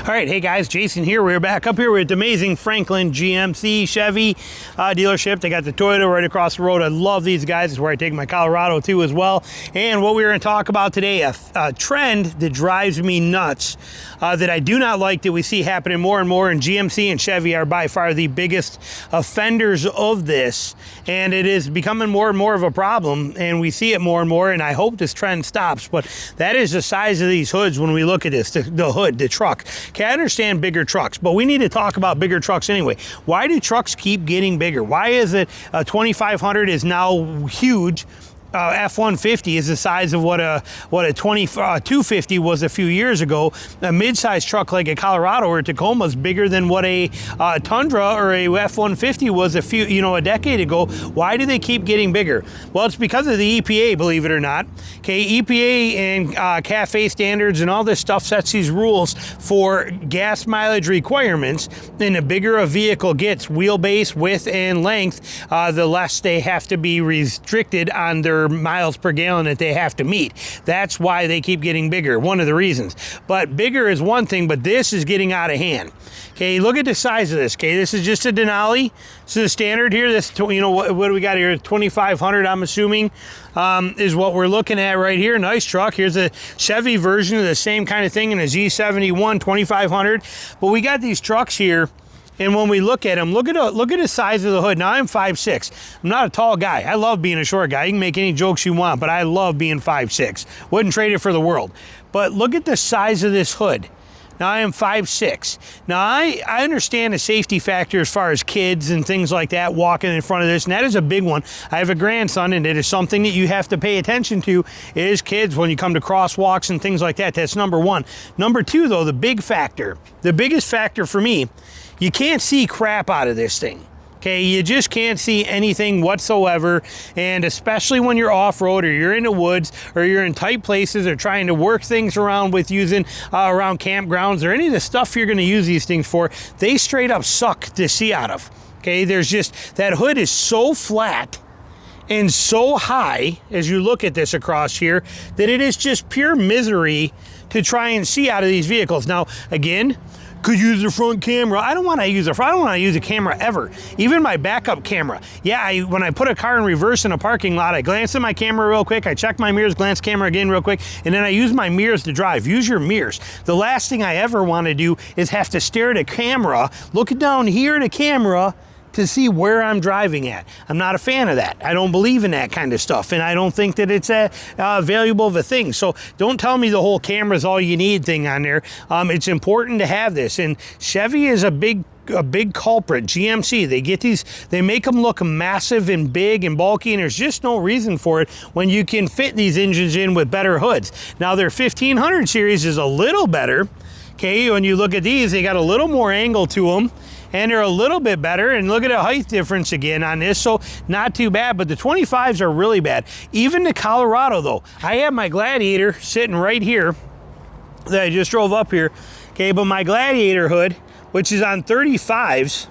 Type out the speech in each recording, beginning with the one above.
All right, hey guys, Jason here. We're back up here with the amazing Franklin GMC Chevy dealership. They got the Toyota right across the road. I love these guys. It's where I take my Colorado to as well. And what we're going to talk about today, a trend that drives me nuts, that I do not like, that we see happening more and more, and GMC and Chevy are by far the biggest offenders of this. And it is becoming more and more of a problem, and we see it more and more, and I hope this trend stops. But that is the size of these hoods when we look at this, the hood, the truck. Okay, I understand bigger trucks, but we need to talk about bigger trucks anyway. Why do trucks keep getting bigger? Why is it a 2500 is now huge? F-150 is the size of what a 250 was a few years ago. A mid-sized truck like a Colorado or a Tacoma is bigger than what a Tundra or a F-150 was a decade ago. Why do they keep getting bigger? Well, it's because of the EPA, believe it or not. Okay, EPA and CAFE standards and all this stuff sets these rules for gas mileage requirements. And the bigger a vehicle gets, wheelbase, width, and length, the less they have to be restricted on their miles per gallon that they have to meet. That's why they keep getting bigger, one of the reasons. But bigger is one thing, but this is getting out of hand. Okay, look at the size of this. Okay, this is just a Denali. This is a standard here. This, what do we got here? 2500, I'm assuming, is what we're looking at right here. Nice truck. Here's a Chevy version of the same kind of thing in a Z71 2500. But we got these trucks here. And when we look at them, look at the size of the hood. Now, I'm 5'6". I'm not a tall guy. I love being a short guy. You can make any jokes you want, but I love being 5'6". Wouldn't trade it for the world. But look at the size of this hood. Now, I am 5'6". Now, I understand the safety factor as far as kids and things like that walking in front of this, and that is a big one. I have a grandson, and it is something that you have to pay attention to is kids when you come to crosswalks and things like that. That's number one. Number two, though, the biggest factor for me, you can't see crap out of this thing. Okay, you just can't see anything whatsoever, and especially when you're off-road or you're in the woods or you're in tight places or trying to work things around with using around campgrounds or any of the stuff you're going to use these things for, they straight up suck to see out of. Okay, there's just, that hood is so flat and so high as you look at this across here that it is just pure misery to try and see out of these vehicles. Now, again, could use the front camera. I don't want to use a camera ever. Even my backup camera. Yeah, when I put a car in reverse in a parking lot, I glance at my camera real quick, I check my mirrors, glance camera again real quick, and then I use my mirrors to drive. Use your mirrors. The last thing I ever want to do is have to stare at a camera, look down here at a camera, to see where I'm driving at. I'm not a fan of that. I don't believe in that kind of stuff, and I don't think that it's a valuable of a thing. So don't tell me the whole camera's all you need thing on there. It's important to have this, and Chevy is a big culprit. GMC, they get these, they make them look massive and big and bulky, and there's just no reason for it when you can fit these engines in with better hoods. Now, their 1500 series is a little better. Okay, when you look at these, they got a little more angle to them, and they're a little bit better, and look at the height difference again on this, so not too bad, but the 25s are really bad. Even the Colorado, though, I have my Gladiator sitting right here that I just drove up here, okay, but my Gladiator hood, which is on 35s,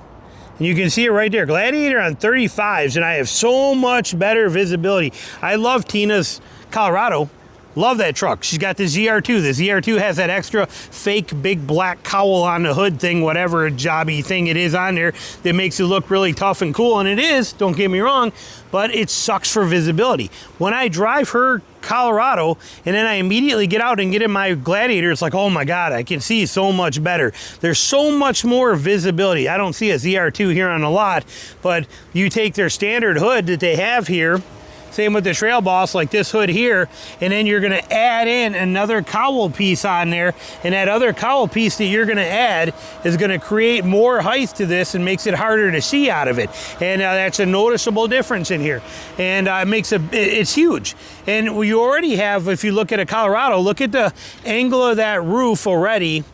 and you can see it right there, Gladiator on 35s, and I have so much better visibility. I love Tina's Colorado. Love that truck. She's got the ZR2. The ZR2 has that extra fake big black cowl on the hood thing, whatever jobby thing it is on there that makes it look really tough and cool, and it is, don't get me wrong, but it sucks for visibility. When I drive her Colorado and then I immediately get out and get in my Gladiator, it's like, oh my God, I can see so much better. There's so much more visibility. I don't see a ZR2 here on the lot, but you take their standard hood that they have here, same with the Trail Boss, like this hood here, and then you're gonna add in another cowl piece on there, and that other cowl piece that you're gonna add is gonna create more height to this and makes it harder to see out of it. And that's a noticeable difference in here. And it's huge. And you already have, if you look at a Colorado, look at the angle of that roof already.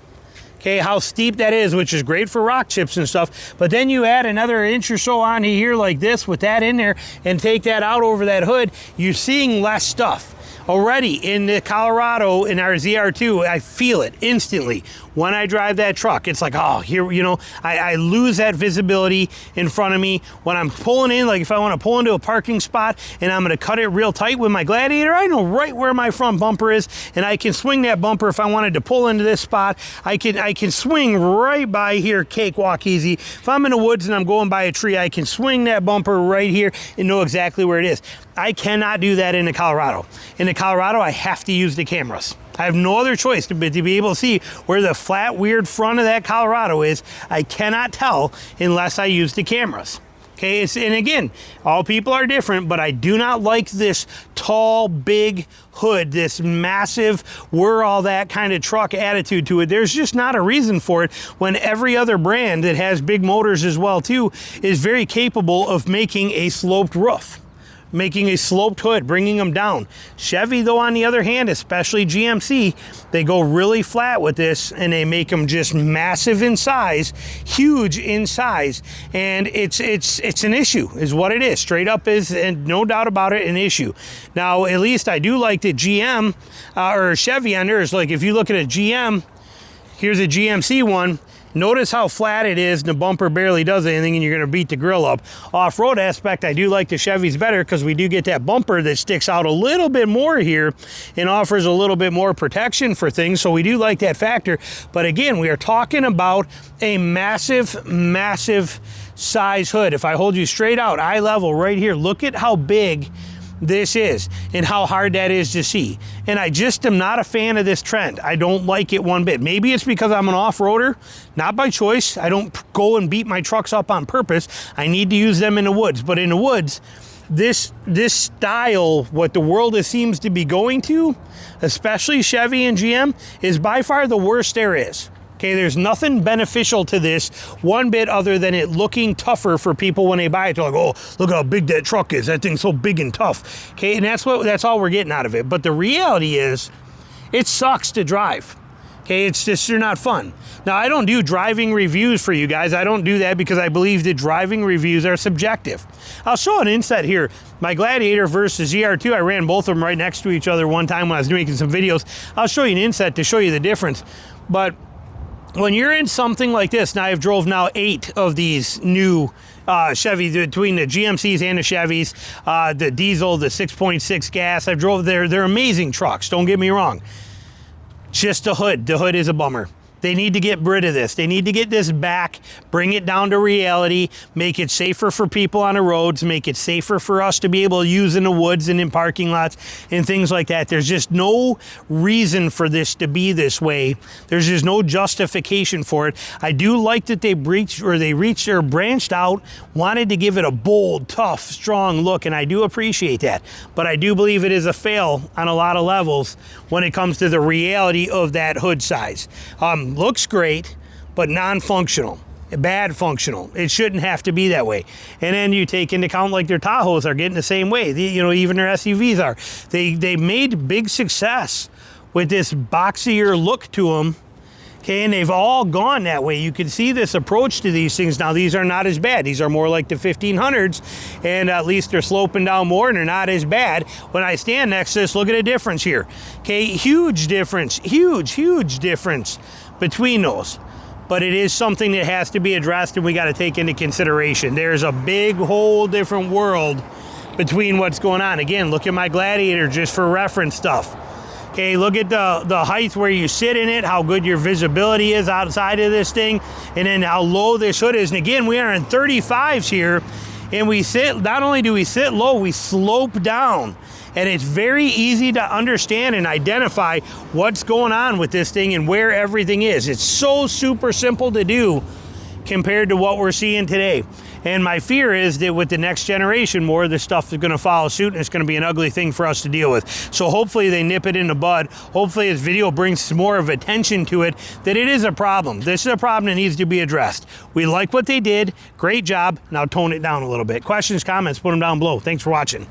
Okay, how steep that is, which is great for rock chips and stuff. But then you add another inch or so on here like this with that in there and take that out over that hood, you're seeing less stuff. Already in the Colorado, in our ZR2, I feel it instantly. when I drive that truck. It's like, oh, here, you know, I lose that visibility in front of me. When I'm pulling in, like if I want to pull into a parking spot and I'm going to cut it real tight with my Gladiator, I know right where my front bumper is, and I can swing that bumper. If I wanted to pull into this spot, I can swing right by here, cakewalk easy. If I'm in the woods and I'm going by a tree, I can swing that bumper right here and know exactly where it is. I cannot do that in Colorado. In Colorado, I have to use the cameras. I have no other choice to be able to see where the flat, weird front of that Colorado is. I cannot tell unless I use the cameras. Okay, and again, all people are different, but I do not like this tall, big hood, this massive, we're all that kind of truck attitude to it. There's just not a reason for it when every other brand that has big motors as well too is very capable of making a sloped roof, making a sloped hood, bringing them down. Chevy, though, on the other hand, especially GMC, they go really flat with this and they make them just massive in size, huge in size, and it's an issue, is what it is. Straight up is, and no doubt about it, an issue. Now, at least I do like that GM or Chevy on theirs. Like if you look at a GM, here's a GMC one. Notice how flat it is, and the bumper barely does anything, and you're going to beat the grill up. Off-road aspect, I do like the Chevys better because we do get that bumper that sticks out a little bit more here and offers a little bit more protection for things, so we do like that factor. But again, we are talking about a massive, massive size hood. If I hold you straight out, eye level right here, look at how big this is and how hard that is to see. And I just am not a fan of this trend. I don't like it one bit. Maybe it's because I'm an off-roader, not by choice. I don't go and beat my trucks up on purpose. I need to use them in the woods. But in the woods, this style, what the world seems to be going to, especially Chevy and GM, is by far the worst there is. Okay, there's nothing beneficial to this one bit other than it looking tougher for people when they buy it. They're like, oh, look how big that truck is. That thing's so big and tough. Okay, and that's all we're getting out of it. But the reality is, it sucks to drive. Okay, it's just, they're not fun. Now, I don't do driving reviews for you guys. I don't do that because I believe that driving reviews are subjective. I'll show an inset here. My Gladiator versus ZR2, I ran both of them right next to each other one time when I was making some videos. I'll show you an inset to show you the difference. But when you're in something like this, now I've drove now 8 of these new Chevy, between the GMCs and the Chevys, the diesel, the 6.6 gas. I've drove, they're amazing trucks, don't get me wrong. Just the hood is a bummer. They need to get rid of this. They need to get this back, bring it down to reality, make it safer for people on the roads, make it safer for us to be able to use in the woods and in parking lots and things like that. There's just no reason for this to be this way. There's just no justification for it. I do like that they branched or branched out, wanted to give it a bold, tough, strong look, and I do appreciate that. But I do believe it is a fail on a lot of levels when it comes to the reality of that hood size. Looks great, but non-functional, bad functional. It shouldn't have to be that way. And then you take into account like their Tahoes are getting the same way. Even their SUVs are. They made big success with this boxier look to them. Okay, and they've all gone that way. You can see this approach to these things. Now, these are not as bad. These are more like the 1500s, and at least they're sloping down more and they're not as bad. When I stand next to this, look at the difference here. Okay, huge difference, huge difference between those. But it is something that has to be addressed and we got to take into consideration. There's a big whole different world between what's going on. Again, look at my Gladiator just for reference stuff. Okay, look at the height where you sit in it, how good your visibility is outside of this thing, and then how low this hood is. And again, we are in 35s here, and we sit, not only do we sit low, we slope down. And it's very easy to understand and identify what's going on with this thing and where everything is. It's so super simple to do compared to what we're seeing today. And my fear is that with the next generation, more of this stuff is going to follow suit, and it's going to be an ugly thing for us to deal with. So hopefully they nip it in the bud. Hopefully this video brings more of attention to it, that it is a problem. This is a problem that needs to be addressed. We like what they did. Great job. Now tone it down a little bit. Questions, comments, put them down below. Thanks for watching.